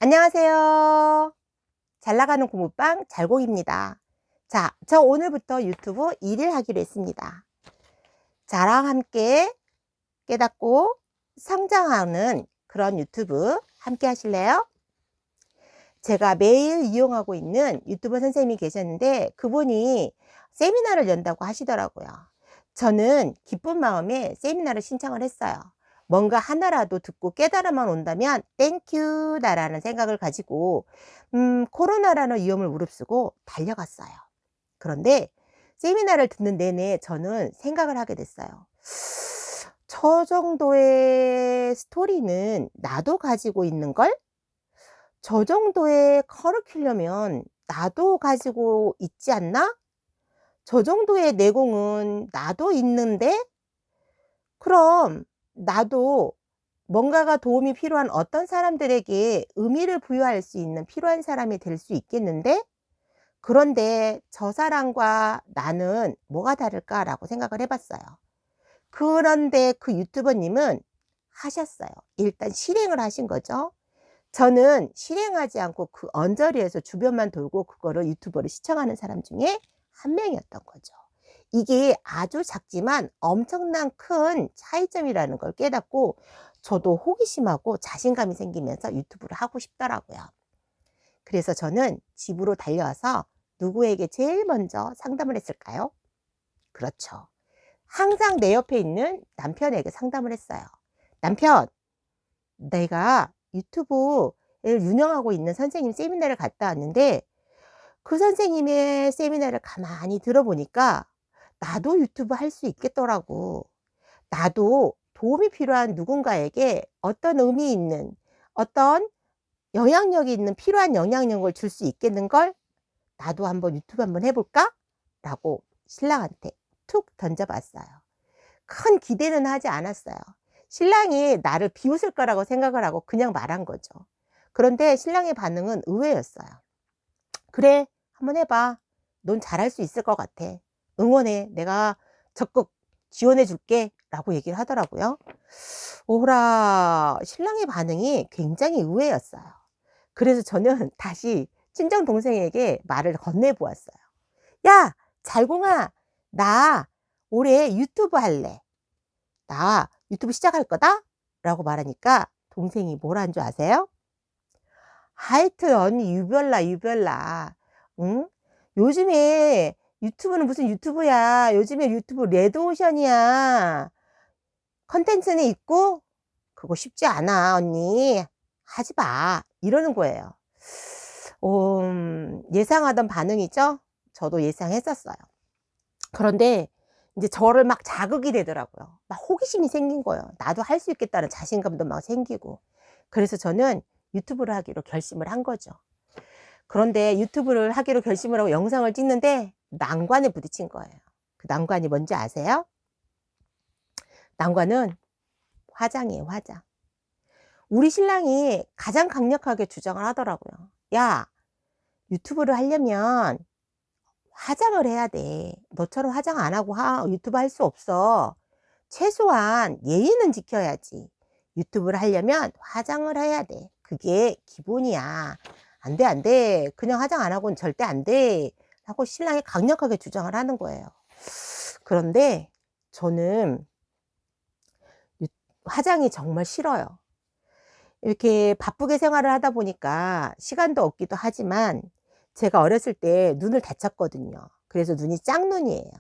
안녕하세요. 잘 나가는 고모빵 잘곡입니다. 자, 저 오늘부터 유튜브 1일 하기로 했습니다. 저랑 함께 깨닫고 성장하는 그런 유튜브 함께 하실래요? 제가 매일 이용하고 있는 유튜버 선생님이 계셨는데 그분이 세미나를 연다고 하시더라고요. 저는 기쁜 마음에 세미나를 신청을 했어요. 뭔가 하나라도 듣고 깨달아만 온다면 땡큐다라는 생각을 가지고 코로나라는 위험을 무릅쓰고 달려갔어요. 그런데 세미나를 듣는 내내 저는 생각을 하게 됐어요. 저 정도의 스토리는 나도 가지고 있는 걸? 저 정도의 커리큘럼이면 나도 가지고 있지 않나? 저 정도의 내공은 나도 있는데? 그럼 나도 뭔가가 도움이 필요한 어떤 사람들에게 의미를 부여할 수 있는 필요한 사람이 될 수 있겠는데? 그런데 저 사람과 나는 뭐가 다를까라고 생각을 해 봤어요. 그런데 그 유튜버님은 하셨어요. 일단 실행을 하신 거죠. 저는 실행하지 않고 그 언저리에서 주변만 돌고 그거를 유튜버로 시청하는 사람 중에 한 명이었던 거죠. 이게 아주 작지만 엄청난 큰 차이점이라는 걸 깨닫고 저도 호기심하고 자신감이 생기면서 유튜브를 하고 싶더라고요. 그래서 저는 집으로 달려와서 누구에게 제일 먼저 상담을 했을까요? 그렇죠. 항상 내 옆에 있는 남편에게 상담을 했어요. 남편, 내가 유튜브를 운영하고 있는 선생님 세미나를 갔다 왔는데 그 선생님의 세미나를 가만히 들어보니까 나도 유튜브 할 수 있겠더라고. 나도 도움이 필요한 누군가에게 어떤 의미 있는 어떤 영향력이 있는 필요한 영향력을 줄 수 있겠는걸? 나도 한번 유튜브 한번 해볼까? 라고 신랑한테 툭 던져봤어요. 큰 기대는 하지 않았어요. 신랑이 나를 비웃을 거라고 생각을 하고 그냥 말한 거죠. 그런데 신랑의 반응은 의외였어요. 그래, 한번 해봐. 넌 잘할 수 있을 것 같아. 응원해. 내가 적극 지원해 줄게. 라고 얘기를 하더라고요. 오라, 신랑의 반응이 굉장히 의외였어요. 그래서 저는 다시 친정 동생에게 말을 건네보았어요. 야, 잘공아, 나 올해 유튜브 할래. 나 유튜브 시작할 거다? 라고 말하니까 동생이 뭐라는 줄 아세요? 하여튼 언니 유별나 유별나. 응? 요즘에 유튜브는 무슨 유튜브야. 요즘에 유튜브 레드오션이야. 컨텐츠는 있고 그거 쉽지 않아 언니. 하지 마. 이러는 거예요. 예상하던 반응이죠. 저도 예상했었어요. 그런데 이제 저를 막 자극이 되더라고요. 막 호기심이 생긴 거예요. 나도 할 수 있겠다는 자신감도 막 생기고. 그래서 저는 유튜브를 하기로 결심을 한 거죠. 그런데 유튜브를 하기로 결심을 하고 영상을 찍는데 난관에 부딪힌 거예요. 그 난관이 뭔지 아세요? 난관은 화장이에요, 화장. 우리 신랑이 가장 강력하게 주장을 하더라고요. 야, 유튜브를 하려면 화장을 해야 돼. 너처럼 화장 안 하고 유튜브 할 수 없어. 최소한 예의는 지켜야지. 유튜브를 하려면 화장을 해야 돼. 그게 기본이야. 안 돼, 안 돼. 그냥 화장 안 하고는 절대 안 돼. 하고 신랑이 강력하게 주장을 하는 거예요. 그런데 저는 화장이 정말 싫어요. 이렇게 바쁘게 생활을 하다 보니까 시간도 없기도 하지만 제가 어렸을 때 눈을 다쳤거든요. 그래서 눈이 짝눈이에요.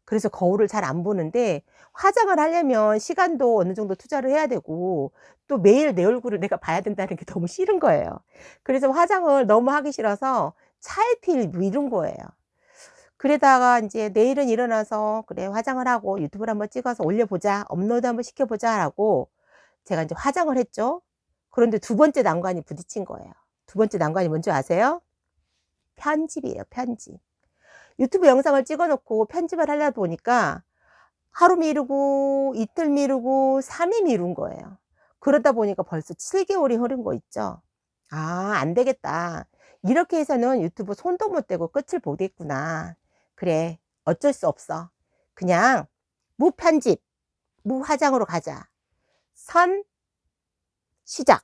그래서 거울을 잘 안 보는데 화장을 하려면 시간도 어느 정도 투자를 해야 되고 또 매일 내 얼굴을 내가 봐야 된다는 게 너무 싫은 거예요. 그래서 화장을 너무 하기 싫어서 차일피일 미룬 거예요. 그러다가 인제 내일은 일어나서 '그래 화장을 하고 유튜브를 한번 찍어서 올려보자. 업로드 한번 시켜보자.'라고 제가 인제 화장을 했죠. 그런데 두 번째 난관이 부딪힌 거예요. 두 번째 난관이 뭔지 아세요? 편집이에요, 편집. 유튜브 영상을 찍어 놓고 편집을 하려다 보니까 하루 미루고 이틀 미루고 3일 미룬 거예요. 그러다 보니까 벌써 7 개월이 흐른 거 있죠. '아 안 되겠다. 이렇게 해서는 유튜브 손도 못 대고 끝을 보겠구나. 그래 어쩔 수 없어. 그냥 무편집, 무화장으로 가자. 선 시작.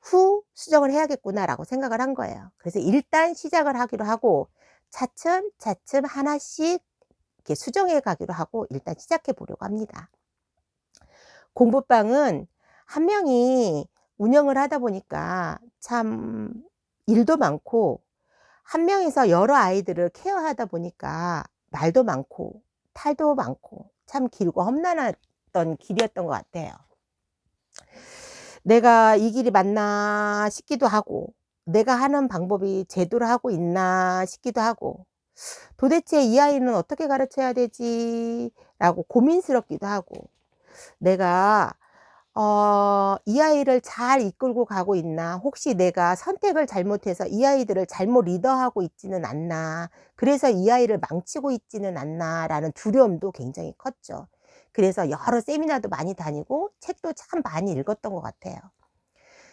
후 수정을 해야겠구나라고 생각을 한 거예요. 그래서 일단 시작을 하기로 하고 차츰차츰 하나씩 이렇게 수정해 가기로 하고 일단 시작해 보려고 합니다. 공부방은 한 명이 운영을 하다 보니까 참 일도 많고, 한 명이서 여러 아이들을 케어하다 보니까 말도 많고 탈도 많고 참 길고 험난했던 길이었던 것 같아요. 내가 이 길이 맞나 싶기도 하고, 내가 하는 방법이 제대로 하고 있나 싶기도 하고, 도대체 이 아이는 어떻게 가르쳐야 되지라고 고민스럽기도 하고, 내가 이 아이를 잘 이끌고 가고 있나, 혹시 내가 선택을 잘못해서 이 아이들을 잘못 리더하고 있지는 않나, 그래서 이 아이를 망치고 있지는 않나라는 두려움도 굉장히 컸죠. 그래서 여러 세미나도 많이 다니고 책도 참 많이 읽었던 것 같아요.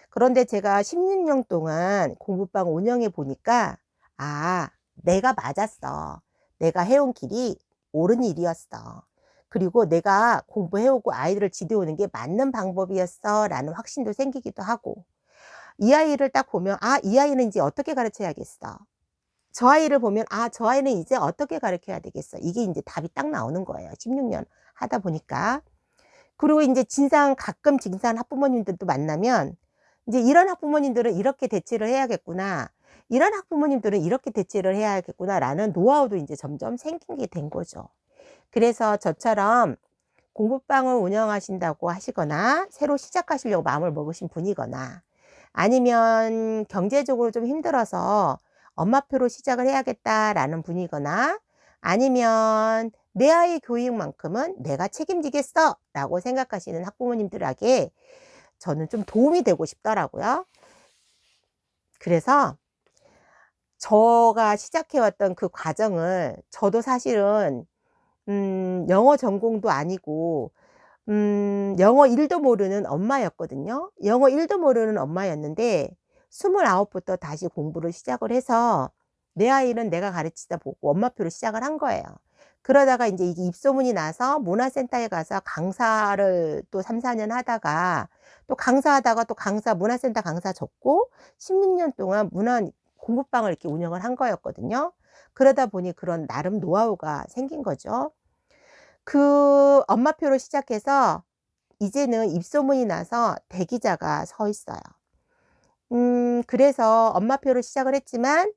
그런데 제가 16년 동안 공부방 운영해 보니까 '아, 내가 맞았어. 내가 해온 길이 옳은 일이었어. 그리고 내가 공부해 오고 아이들을 지도해 오는 게 맞는 방법이었어.'라는 확신도 생기기도 하고, 이 아이를 딱 보면 '아, 이 아이는 인제 어떻게 가르쳐야겠어.' 저 아이를 보면 '아, 저 아이는 이제 어떻게 가르쳐야 되겠어.' 이게 인제 답이 딱 나오는 거예요, 16년 하다 보니까. 그리고 인제 가끔 진상 학부모님들도 만나면 인제 '이런 학부모님들은 이렇게 대처를 해야겠구나. 이런 학부모님들은 이렇게 대처를 해야겠구나.'라는 노하우도 인제 점점 생기게 된 거죠. 그래서 저처럼 공부방을 운영하신다고 하시거나 새로 시작하시려고 마음을 먹으신 분이거나, 아니면 경제적으로 좀 힘들어서 '엄마표로 시작을 해야겠다.'라는 분이거나, 아니면 '내 아이 교육만큼은 내가 책임지겠어.'라고 생각하시는 학부모님들에게 저는 좀 도움이 되고 싶더라고요. 그래서 제가 시작해 왔던 그 과정을, 저도 사실은 영어 전공도 아니고 영어 1도 모르는 엄마였거든요. 영어 1도 모르는 엄마였는데 29 부터 다시 공부를 시작을 해서 내 아이는 내가 가르치다 보고 엄마표로 시작을 한 거예요. 그러다가 인제 이게 입소문이 나서 문화센터에 가서 강사를 또 3-4년 하다가, 또 강사하다가 또 문화센터 강사 접고 16년 동안 공부방을 이렇게 운영을 한 거였거든요. 그러다 보니 그런 나름 노하우가 생긴 거죠. 그 엄마표로 시작해서 이제는 입소문이 나서 대기자가 서 있어요. 그래서 엄마표로 시작을 했지만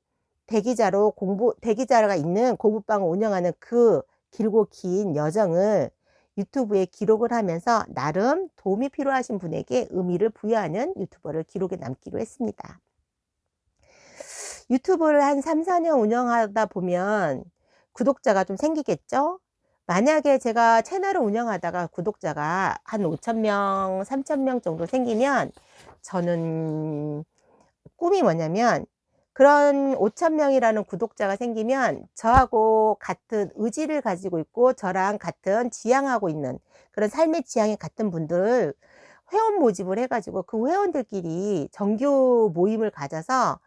대기자가 있는 공부방을 운영하는 그 길고 긴 여정을 유튜브에 기록을 하면서 나름 도움이 필요하신 분에게 의미를 부여하는 유튜버를 기록에 남기로 했습니다. 유튜브를 한 3-4년 운영하다 보면 구독자가 좀 생기겠죠? 만약에 제가 채널을 운영하다가 구독자가 한 5천 명, 3천 명 정도 생기면, 저는 꿈이 뭐냐면, 그런 5천 명이라는 구독자가 생기면 저하고 같은 의지를 가지고 있고 저랑 같은 지향하고 있는, 그런 삶의 지향이 같은 분들을 회원 모집을 해 가지고 그 회원들끼리 정규 모임을 가져서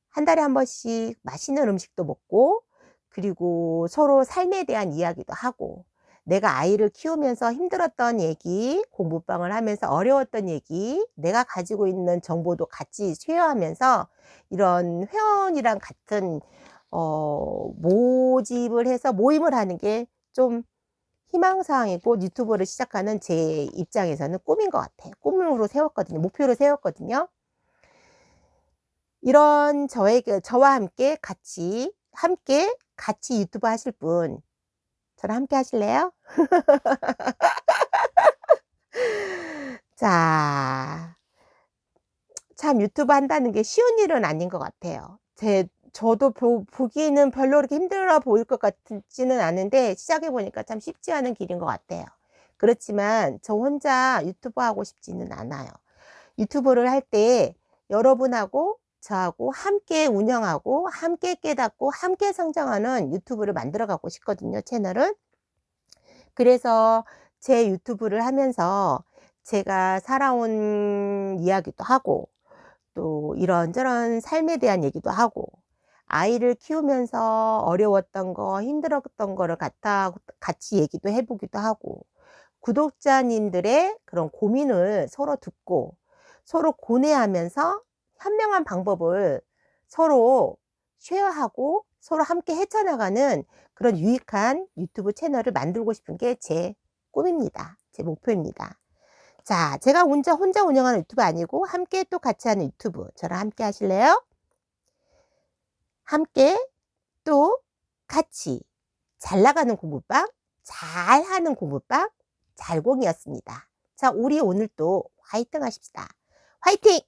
한 달에 한 번씩 맛있는 음식도 먹고, 그리고 서로 삶에 대한 이야기도 하고, 내가 아이를 키우면서 힘들었던 얘기, 공부방을 하면서 어려웠던 얘기, 내가 가지고 있는 정보도 같이 쉐어하면서 이런 회원이랑 같은 모집을 해서 모임을 하는 게 좀 희망사항이고, 유튜브를 시작하는 제 입장에서는 꿈인 것 같아요. 꿈으로 세웠거든요. 목표로 세웠거든요. 이런 저와 함께 같이 유튜브 하실 분, 저랑 함께 하실래요? 자, 참 유튜브 한다는 게 쉬운 일은 아닌 것 같아요. 저도 보기에는 별로 그렇게 힘들어 보일 것 같지는 않은데 시작해 보니까 참 쉽지 않은 길인 것 같아요. 그렇지만 저 혼자 유튜브 하고 싶지는 않아요. 유튜브를 할 때 여러분하고 저하고 함께 운영하고 함께 깨닫고 함께 성장하는 유튜브를 만들어 가고 싶거든요, 채널을. 그래서 제 유튜브를 하면서 제가 살아온 이야기도 하고, 또 이런저런 삶에 대한 얘기도 하고, 아이를 키우면서 어려웠던 거, 힘들었던 거를 같이 얘기도 해 보기도 하고, 구독자님들의 그런 고민을 서로 듣고 서로 고뇌하면서 현명한 방법을 서로 쉐어하고 서로 함께 헤쳐나가는 그런 유익한 유튜브 채널을 만들고 싶은 게 제 꿈입니다. 제 목표입니다. 자, 제가 혼자 운영하는 유튜브 아니고 함께 또 같이 하는 유튜브, 저랑 함께 하실래요? 함께 또 같이 잘 나가는 공부방, 잘하는 공부방, 잘공이었습니다. 자, 우리 오늘 또 화이팅 하십시다. 화이팅!